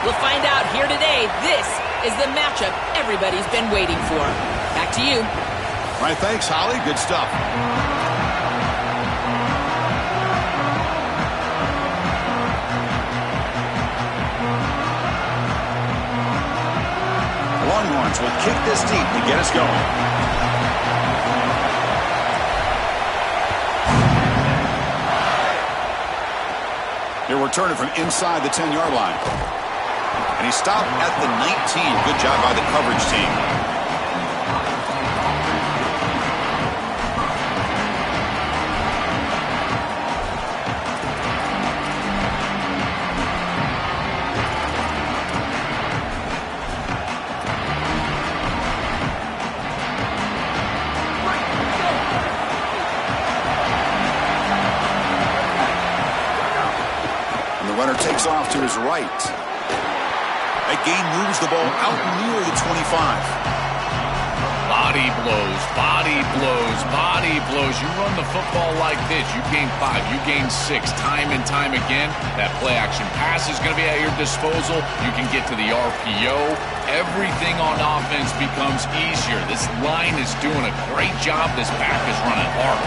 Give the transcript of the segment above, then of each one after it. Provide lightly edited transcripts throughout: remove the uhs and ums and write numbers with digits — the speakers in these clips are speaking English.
We'll find out here today. This is the matchup everybody's been waiting for. Back to you. All right, thanks, Holly. Good stuff. Longhorns will kick this deep to get us going. He'll return it from inside the 10-yard line. And he stopped at the 19. Good job by the coverage team. Runner takes off to his right. That gain moves the ball out near the 25. Body blows, body blows, body blows. You run the football like this, you gain 5, you gain 6, time and time again. That play action pass is going to be at your disposal. You can get to the RPO. Everything on offense becomes easier. This line is doing a great job. This back is running hard.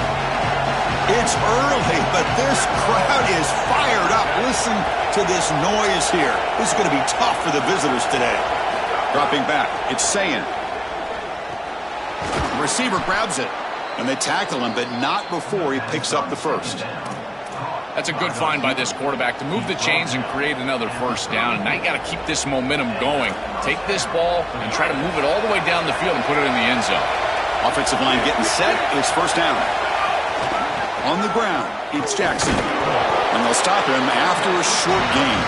It's early, but this crowd is fired up. Listen to this noise here. This is going to be tough for the visitors today. Dropping back, it's Sayin. The receiver grabs it, and they tackle him, but not before he picks up the first. That's a good find by this quarterback to move the chains and create another first down. And now you got to keep this momentum going. Take this ball and try to move it all the way down the field and put it in the end zone. Offensive line getting set. It's first down. On the ground, it's Jackson. And they'll stop him after a short gain.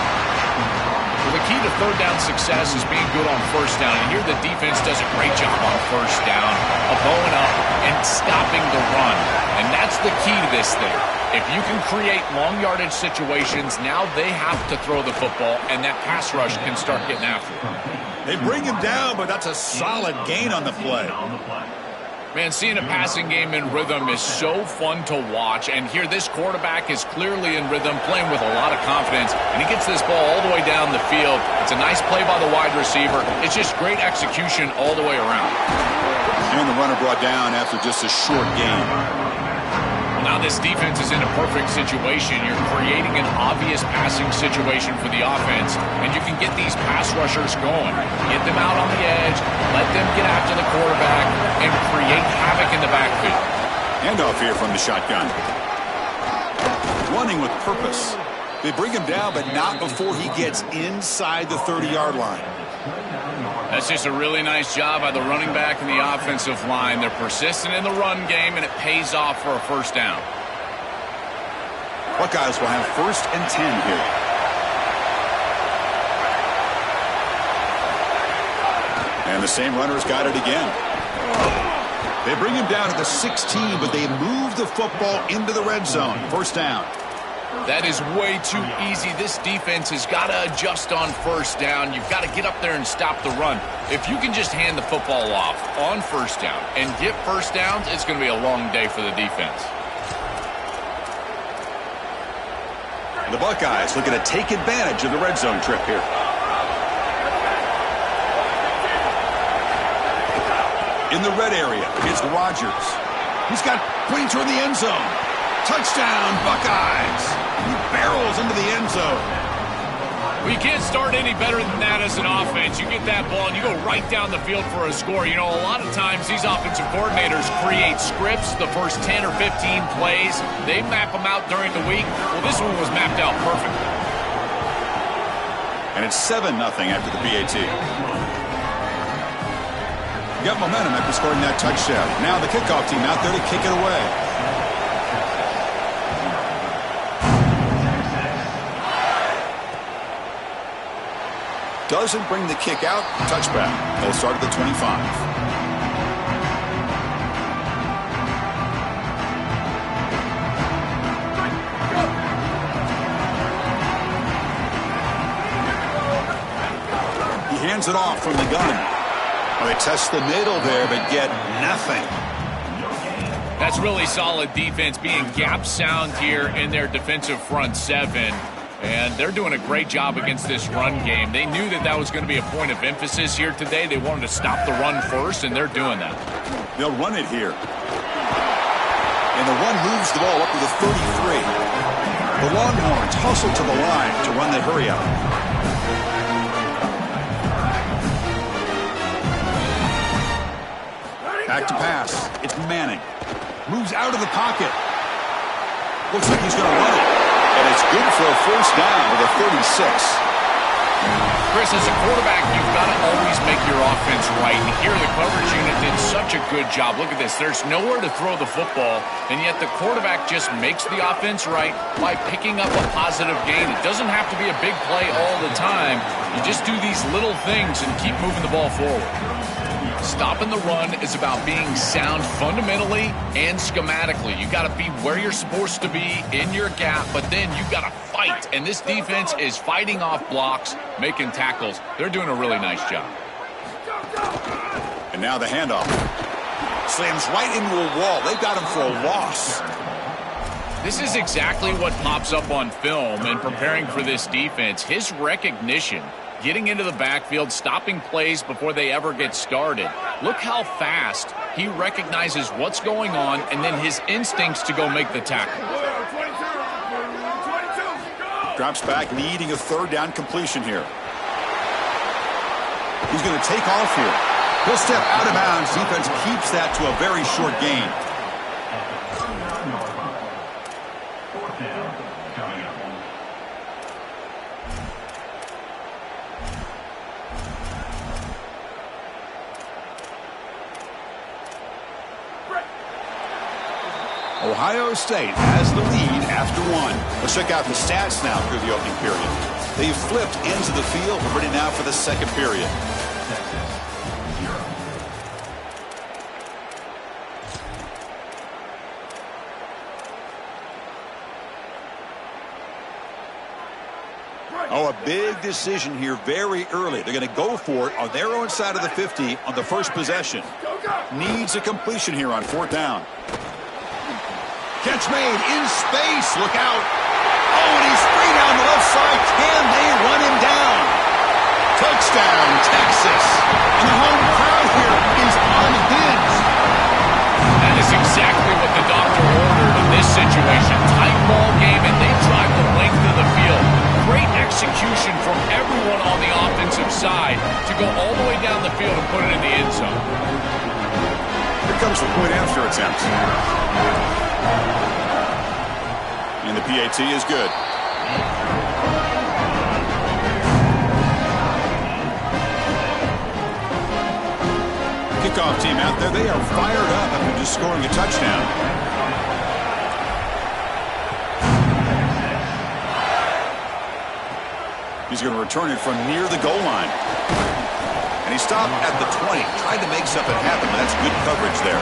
Well, the key to third down success is being good on first down. And here the defense does a great job on first down of bowing up and stopping the run. And that's the key to this thing. If you can create long yardage situations, now they have to throw the football, and that pass rush can start getting after it. They bring him down, but that's a solid gain on the play. Man, seeing a passing game in rhythm is so fun to watch. And here this quarterback is clearly in rhythm, playing with a lot of confidence. And he gets this ball all the way down the field. It's a nice play by the wide receiver. It's just great execution all the way around. And the runner brought down after just a short gain. Now this defense is in a perfect situation. You're creating an obvious passing situation for the offense, and you can get these pass rushers going. Get them out on the edge, let them get after the quarterback, and create havoc in the backfield. Handoff here from the shotgun. Running with purpose. They bring him down, but not before he gets inside the 30-yard line. That's just a really nice job by the running back and the offensive line. They're persistent in the run game, and it pays off for a first down. Buckeyes will have 1st and 10 here. And the same runner's got it again. They bring him down at the 16, but they move the football into the red zone. First down. That is way too easy. This defense has got to adjust on first down. You've got to get up there and stop the run. If you can just hand the football off on first down and get first downs, it's going to be a long day for the defense. The Buckeyes looking to take advantage of the red zone trip here. In the red area, it's Rodgers. He's got pointing toward the end zone. Touchdown, Buckeyes. He barrels into the end zone. Well, you can't start any better than that as an offense. You get that ball and you go right down the field for a score. You know, a lot of times these offensive coordinators create scripts, the first 10 or 15 plays. They map them out during the week. Well, this one was mapped out perfectly. And it's 7-0 after the PAT. Got momentum after scoring that touchdown. Now the kickoff team out there to kick it away. Doesn't bring the kick out. Touchback. They'll start at the 25. He hands it off from the gun. Well, they test the middle there, but get nothing. That's really solid defense, being gap sound here in their defensive front seven. And they're doing a great job against this run game. They knew that that was going to be a point of emphasis here today. They wanted to stop the run first, and they're doing that. They'll run it here. And the run moves the ball up to the 33. The Longhorns hustle to the line to run the hurry up. Back to pass. It's Manning. Moves out of the pocket. Looks like he's going to run it. And it's good for a first down to the 36. Chris, as a quarterback, you've got to always make your offense right. And here the coverage unit did such a good job. Look at this. There's nowhere to throw the football, and yet the quarterback just makes the offense right by picking up a positive gain. It doesn't have to be a big play all the time. You just do these little things and keep moving the ball forward. Stopping the run is about being sound fundamentally and schematically. You got to be where you're supposed to be in your gap, but then you got to fight. And this defense is fighting off blocks, making tackles. They're doing a really nice job. And now the handoff. Slams right into a wall. They've got him for a loss. This is exactly what pops up on film in preparing for this defense. His recognition, getting into the backfield, stopping plays before they ever get started. Look how fast he recognizes what's going on and then his instincts to go make the tackle. Drops back, needing a third down completion here. He's going to take off here. He'll step out of bounds. Defense keeps that to a very short gain. Ohio State has the lead after one. Let's check out the stats now through the opening period. They've flipped ends of the field. We're ready now for the second period. Oh, a big decision here very early. They're going to go for it on their own side of the 50 on the first possession. Needs a completion here on fourth down. Catch made in space. Look out. Oh, and he's free down the left side. Can they run him down? Touchdown, Texas. And the home crowd here is unhinged. That is exactly what the doctor ordered in this situation. Tight ball game, and they drive the length of the field. Great execution from everyone on the offensive side to go all the way down the field and put it in the end zone. Here comes the point after attempt. And the PAT is good. Kickoff team out there. They are fired up after just scoring a touchdown. He's going to return it from near the goal line. And he stopped at the 20. Tried to make something happen, but that's good coverage there.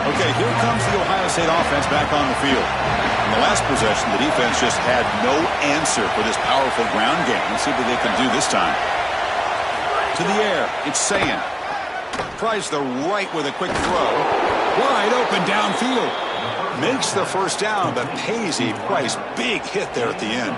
Okay, here comes the Ohio State offense back on the field. In the last possession, the defense just had no answer for this powerful ground game. Let's see what they can do this time. To the air, it's Sayin. Tries the right with a quick throw. Wide open downfield. Makes the first down, but pays a price. Big hit there at the end.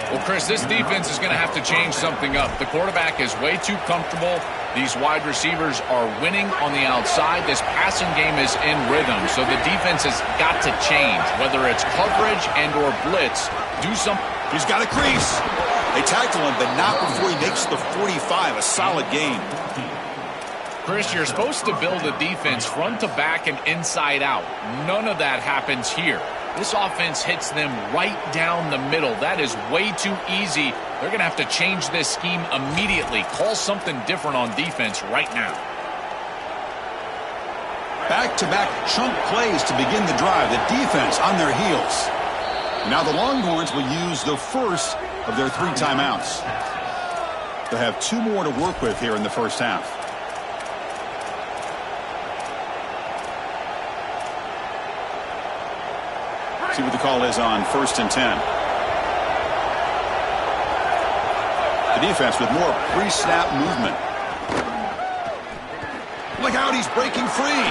Well, Chris, this defense is going to have to change something up. The quarterback is way too comfortable. These wide receivers are winning on the outside. This passing game is in rhythm, so the defense has got to change, whether it's coverage and or blitz. Do something. He's got a crease. They tackle him, but not before he makes the 45. A solid gain. Chris, you're supposed to build a defense front to back and inside out. None of that happens here. This offense hits them right down the middle. That is way too easy. They're going to have to change this scheme immediately. Call something different on defense right now. Back-to-back chunk plays to begin the drive. The defense on their heels. Now the Longhorns will use the first of their 3 timeouts. They'll have 2 more to work with here in the first half. See what the call is on 1st and 10. The defense with more pre-snap movement. Look out, he's breaking free.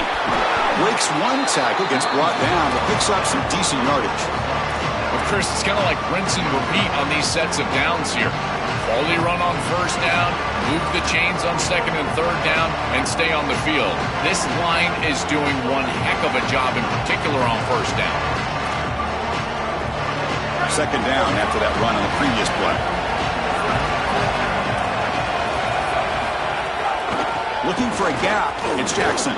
Breaks one tackle, gets brought down, but picks up some decent yardage. Well, Chris, it's kind of like rinse and repeat on these sets of downs here. Quality run on first down, move the chains on second and third down, and stay on the field. This line is doing one heck of a job, in particular on first down. Second down after that run on the previous play. Looking for a gap. It's Jackson.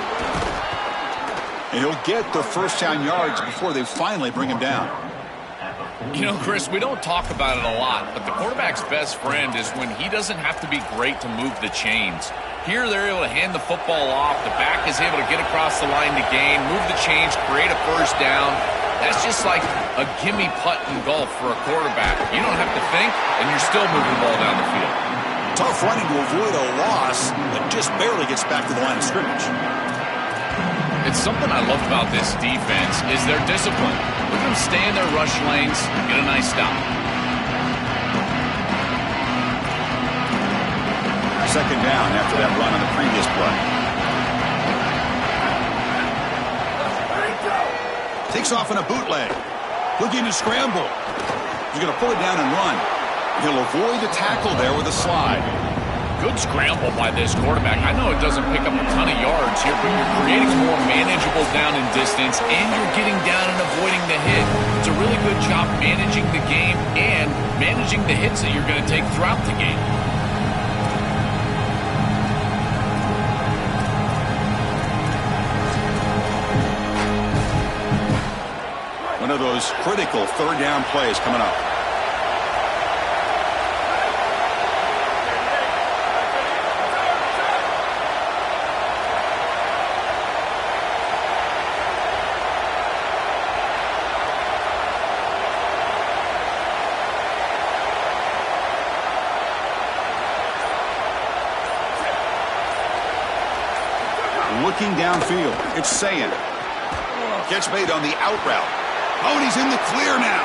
And he'll get the first down yards before they finally bring him down. You know, Chris, we don't talk about it a lot, but the quarterback's best friend is when he doesn't have to be great to move the chains. Here, they're able to hand the football off. The back is able to get across the line to gain, move the chains, create a first down. That's just like a gimme putt in golf for a quarterback. You don't have to think, and you're still moving the ball down the field. Tough running to avoid a loss, but just barely gets back to the line of scrimmage. It's something I love about this defense is their discipline. Look at them stay in their rush lanes, get a nice stop. Second down after that run on the previous play. Takes off in a bootleg. Looking to scramble. He's going to pull it down and run. He'll avoid the tackle there with a slide. Good scramble by this quarterback. I know it doesn't pick up a ton of yards here, but you're creating more manageable down and distance, and you're getting down and avoiding the hit. It's a really good job managing the game and managing the hits that you're going to take throughout the game. One of those critical third down plays coming up. Looking downfield, it's Sayin. Catch made on the out route. Oh, and he's in the clear now.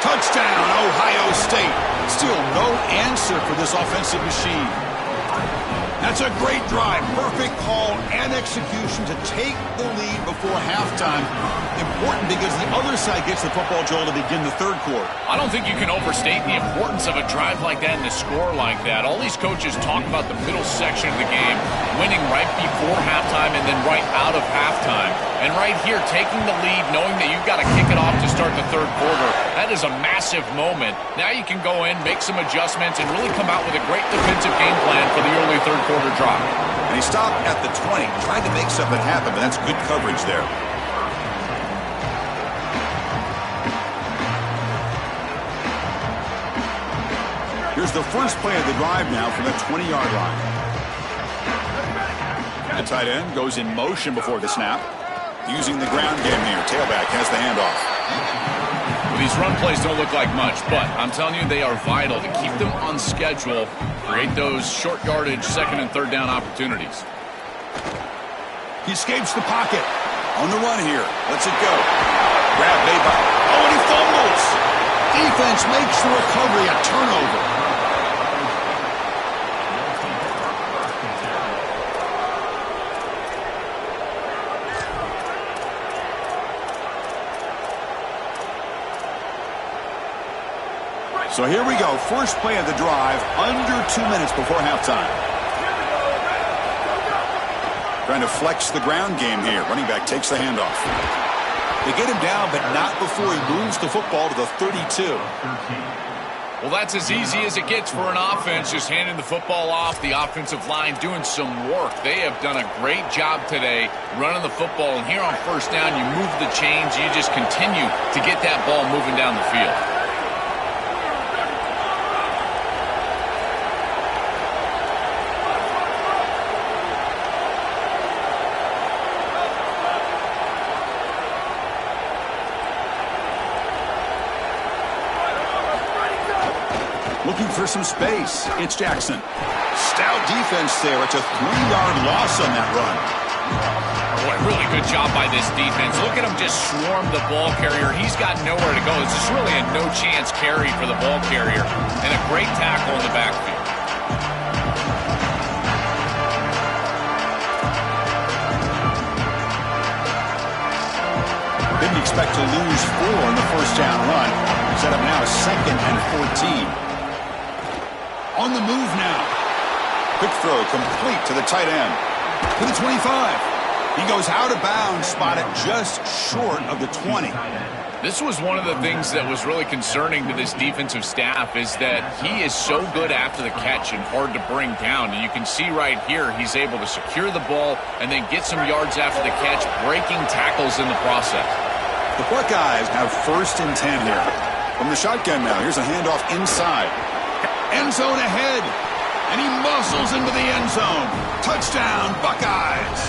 Touchdown, Ohio State. Still no answer for this offensive machine. That's a great drive. Perfect call and execution to take the lead before halftime. Important because the other side gets the football, Joel, to begin the third quarter. I don't think you can overstate the importance of a drive like that and a score like that. All these coaches talk about the middle section of the game, winning right before halftime and then right out of halftime. And right here, taking the lead, knowing that you've got to kick it off to start the third quarter, that is a massive moment. Now you can go in, make some adjustments, and really come out with a great defensive game plan for the early third quarter drive. And he stopped at the 20, trying to make something happen, but that's good coverage there. Here's the first play of the drive now from the 20-yard line. The tight end goes in motion before the snap. Using the ground game here. Tailback has the handoff. Well, these run plays don't look like much, but I'm telling you they are vital to keep them on schedule, create those short yardage second and third down opportunities. He escapes the pocket. On the run here. Lets it go. Grab made by. Oh, and he fumbles. Defense makes the recovery a turnover. So here we go. First play of the drive, under 2 minutes before halftime. Trying to flex the ground game here. Running back takes the handoff. They get him down, but not before he moves the football to the 32. Well, that's as easy as it gets for an offense, just handing the football off. The offensive line doing some work. They have done a great job today running the football. And here on first down, you move the chains. You just continue to get that ball moving down the field. Looking for some space. It's Jackson. Stout defense there. It's a 3-yard loss on that run. Boy, really good job by this defense. Look at him just swarm the ball carrier. He's got nowhere to go. It's just really a no-chance carry for the ball carrier. And a great tackle in the backfield. Didn't expect to lose 4 on the first down run. Set up now 2nd and 14. On the move now. Quick throw complete to the tight end. To the 25. He goes out of bounds, spotted just short of the 20. This was one of the things that was really concerning to this defensive staff is that he is so good after the catch and hard to bring down. And you can see right here he's able to secure the ball and then get some yards after the catch, breaking tackles in the process. The Buckeyes have 1st and 10 here. From the shotgun now, here's a handoff inside. End zone ahead. And he muscles into the end zone. Touchdown, Buckeyes.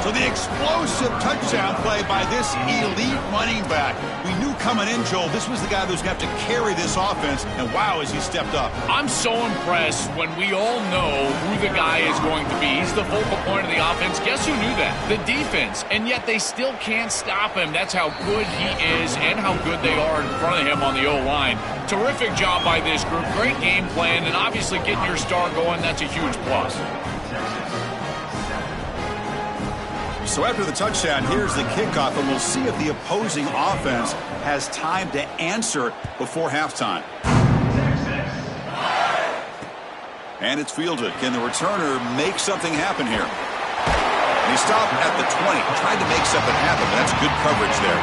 So the explosive touchdown play by this elite running back. We knew coming in, Joel, this was the guy that was going to have to carry this offense, and wow, has he stepped up. I'm so impressed when we all know who the guy is going to be. He's the focal point of the offense. Guess who knew that? The defense, and yet they still can't stop him. That's how good he is and how good they are in front of him on the O-line. Terrific job by this group. Great game plan, and obviously getting your star going, that's a huge plus. So after the touchdown, here's the kickoff, and we'll see if the opposing offense has time to answer before halftime. And it's fielded. Can the returner make something happen here? And he stopped at the 20. Tried to make something happen, but that's good coverage there.